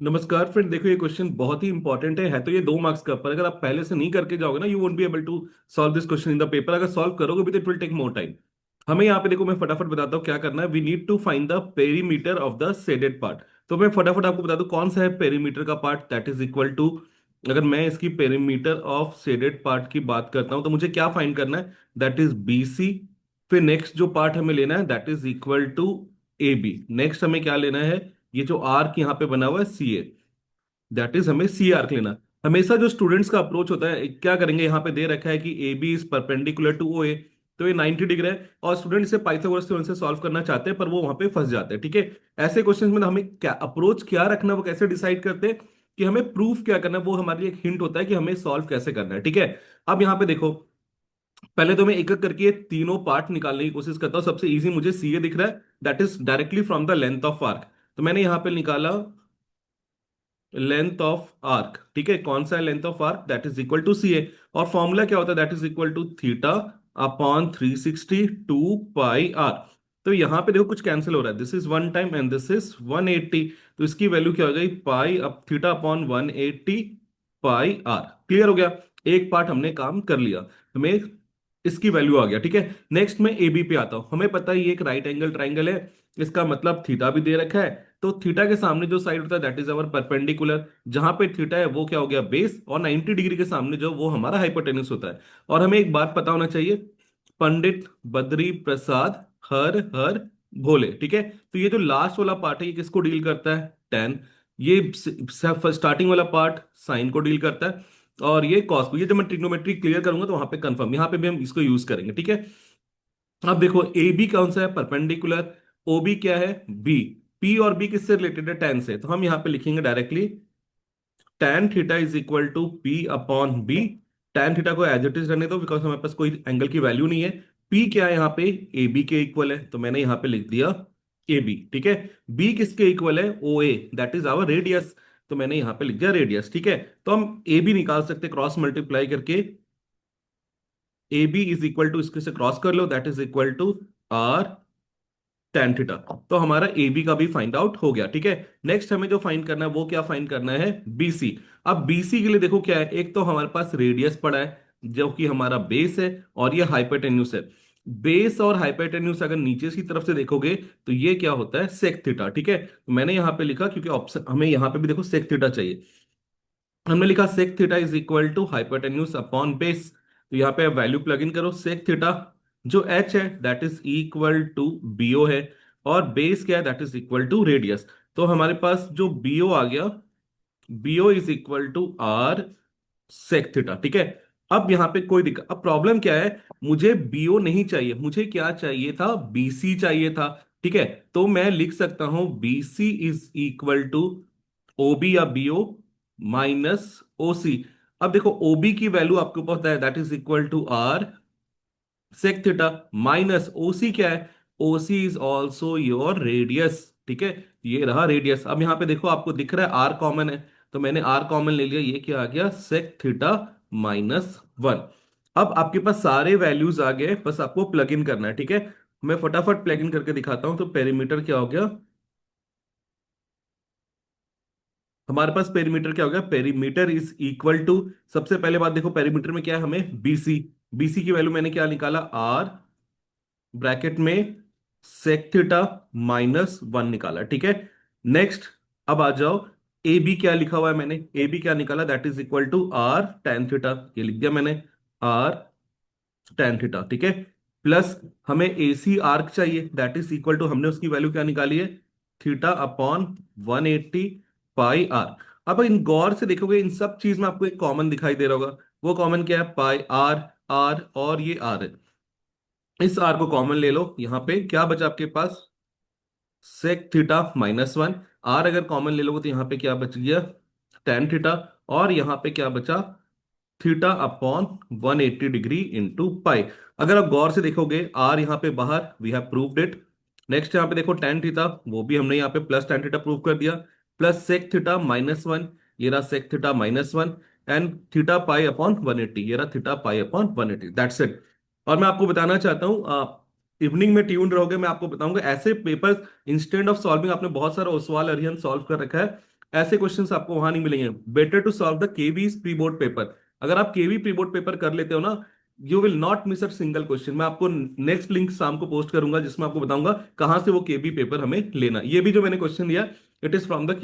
नमस्कार फ्रेंड। देखो ये क्वेश्चन बहुत ही इंपॉर्टेंट है तो ये 2 मार्क्स का, पर अगर आप पहले से नहीं करके जाओगे ना, you won't be able to solve this question in the paper. अगर सॉल्व करोगे भी तो it will take more time. हमें यहाँ पे देखो, मैं फटाफट बताता हूँ क्या करना है। We need to find the perimeter of the shaded part. तो मैं फटाफट आपको बता दूं कौन सा है पेरीमीटर का part. That is equal to, अगर मैं इसकी पेरीमीटर ऑफ शेडेड पार्ट की बात करता हूं तो मुझे क्या फाइंड करना है, दैट इज बी सी। फिर नेक्स्ट जो पार्ट हमें लेना है that is equal to A B. Next हमें क्या लेना है, ये जो आर्क यहाँ पे बना हुआ है सी ए, दैट इज हमें सी आर्क लेना। हमेशा जो स्टूडेंट्स का अप्रोच होता है, क्या करेंगे, यहाँ पे दे रखा है कि A B is perpendicular to O A, तो ये 90 डिग्री है। और स्टूडेंट इसे पाइथागोरस थ्योरम से सॉल्व करना चाहते हैं पर वो वहां पे फंस जाते हैं। ठीक है, ऐसे क्वेश्चंस में हमें क्या अप्रोच क्या रखना है, वो कैसे डिसाइड करते हैं कि हमें प्रूफ क्या करना है, वो हमारे लिए एक हिंट होता है कि हमें सॉल्व कैसे करना है। ठीक है, अब यहाँ पे देखो, पहले तो मैं एक एक करके ये तीनों पार्ट निकालने की कोशिश करता हूँ। सबसे इजी मुझे सी ए दिख रहा है, that is directly from the length of arc. तो मैंने यहाँ पे निकाला लेंथ ऑफ आर्क। ठीक है, कौन सा है length of arc, that is equal to C A. और फॉर्मूला क्या होता है, that is equal to theta upon 360 two pi R. तो यहां पे देखो कुछ कैंसिल हो रहा है, this is one time and this is 180। तो इसकी वैल्यू क्या हो जाएगी, pi up theta upon 180 pi R. Clear हो गया, एक पार्ट हमने काम कर लिया, हमें इसकी वैल्यू आ गया। ठीक है, नेक्स्ट में ए बी पे आता हूं। हमें पता है ये एक राइट एंगल ट्राइंगल है, इसका मतलब थीटा भी दे रखा है। तो थीटा के सामने जो साइड होता है दैट इज अवर परपेंडिकुलर। जहां पे थीटा है वो क्या हो गया, बेस। और 90 डिग्री के सामने जो वो हमारा हाइपोटेन्यूस होता है। और हमें एक बात पता होना चाहिए, पंडित बद्री प्रसाद हर हर भोले। ठीक है, तो ये जो लास्ट वाला पार्ट है ये किसको डील करता है, टेन। ये स्टार्टिंग वाला पार्ट साइन को डील करता है, और ये कॉस को। ये जब मैं ट्रिग्नोमेट्री क्लियर करूंगा तो वहां पे कंफर्म, यहाँ पे भी हम इसको यूज करेंगे। ठीक है, अब देखो ए बी कौन सा है, परपेंडिकुलर। ओ बी क्या है, बी। पी और बी किससे रिलेटेड है, टेन से। तो हम यहाँ पे लिखेंगे directly tan theta is equal to P upon B. tan theta को एज इट इज रहने दो बिकॉज हमारे पास कोई एंगल की वैल्यू नहीं है। पी क्या है यहाँ पे, ए बी के इक्वल है, तो मैंने यहाँ पे लिख दिया ए बी। ठीक है, बी किसके इक्वल है, ओ ए, दैट इज आवर रेडियस, तो मैंने यहाँ पे लिख दिया रेडियस। ठीक है, तो हम ए बी निकाल सकते क्रॉस मल्टीप्लाई करके। A B is equal to, इसके से क्रॉस कर लो, that is equal to R tan theta. तो हमारा ए बी का भी फाइंड आउट हो गया। ठीक है, नेक्स्ट हमें जो फाइंड करना है वो क्या फाइंड करना है, बी सी। अब बी सी के लिए देखो क्या है, एक तो हमारे पास रेडियस पड़ा है जो कि हमारा बेस है, और ये हाइपोटेन्यूस है। बेस और हाइपोटेन्यूस अगर नीचे की तरफ से देखोगे तो ये क्या होता है, सेक थीटा। ठीक है, तो मैंने यहाँ पे लिखा क्योंकि ऑप्शन हमें यहाँ पे भी देखो सेक थीटा चाहिए। हमने लिखा sec theta is equal to hypotenuse upon base. तो यहाँ पे वैल्यू प्लग इन करो, सेक थीटा जो h है that is equal to BO है, और बेस क्या है, that is equal to radius. तो हमारे पास जो बीओ आ गया, BO is equal to R sec theta. ठीक है, अब यहाँ पे कोई दिक्कत, अब प्रॉब्लम क्या है, मुझे बीओ नहीं चाहिए, मुझे क्या चाहिए था, बीसी चाहिए था। ठीक है, तो मैं लिख सकता हूं बीसी इज इक्वल टू ओबी या बीओ माइनस ओसी। अब देखो ओबी की वैल्यू आपको पता है that is equal to R sec theta, minus OC क्या है, OC is also your radius. ठीक है, ये रहा रेडियस। अब यहाँ पे देखो आपको दिख रहा है आर कॉमन है, तो मैंने आर कॉमन ले लिया, ये क्या आ गया, सेक थीटा माइनस वन। अब आपके पास सारे वैल्यूज आ गए, बस आपको प्लग इन करना है। ठीक है, मैं फटाफट प्लग इन करके दिखाता हूं। तो पेरीमीटर क्या हो गया, हमारे पास पेरीमीटर क्या हो गया, पेरीमीटर इज इक्वल टू, सबसे पहले बात देखो पेरीमीटर में क्या है, हमें बीसी। बीसी की वैल्यू मैंने क्या निकाला, आर ब्रैकेट में सेक थीटा माइनस वन निकाला। ठीक है, नेक्स्ट अब आ जाओ, ए बी क्या लिखा हुआ है, मैंने ए बी क्या निकाला, that is equal to R tan theta, ये लिख दिया मैंने, आर टेन थीटा। ठीक है, प्लस हमें ए सी आर्क चाहिए, दैट इज इक्वल टू, हमने उसकी वैल्यू क्या निकाली है, थीटा अपॉन 180 पाई आर। अब इन गौर से देखोगे इन सब चीज में आपको एक कॉमन दिखाई दे रहा होगा, वो कॉमन क्या है, पाई आर, आर और ये आर है। इस आर को कॉमन ले लो, यहां पे क्या बचा आपके पास, sec theta minus one. R अगर कॉमन ले लोगे तो यहां पे क्या बच गया, टेन थीटा। और यहां पे क्या बचा, theta upon 180 degree into pi. अगर आप गौर से देखोगे आर यहाँ पे बाहर, we have proved it. Next यहाँ पे देखो टेन थीटा, वो भी हमने यहाँ पे प्लस टेन थीटा प्रूव कर दिया, plus sec theta minus one, ये रहा sec theta minus one, and theta pi upon 180, ये रहा theta pi upon 180, that's it. और मैं आपको बताना चाहता हूँ, इवनिंग में ट्यून रहोगे, मैं आपको बताऊंगा ऐसे पेपर्स, इंस्टेंट ऑफ सॉल्विंग आपने बहुत सारा ओसवाल अरिहंत सॉल्व कर रखा है, ऐसे क्वेश्चंस आपको वहां नहीं मिलेंगे। Better to solve the KV pre board paper. अगर आप केवी प्री बोर्ड पेपर कर लेते हो ना, you will not miss a single question. मैं आपको नेक्स्ट लिंक शाम को पोस्ट करूंगा जिसमें आपको बताऊंगा कहां से वो केवी पेपर हमें लेना। ये भी जो मैंने क्वेश्चन दिया, इट इज फ्रॉम द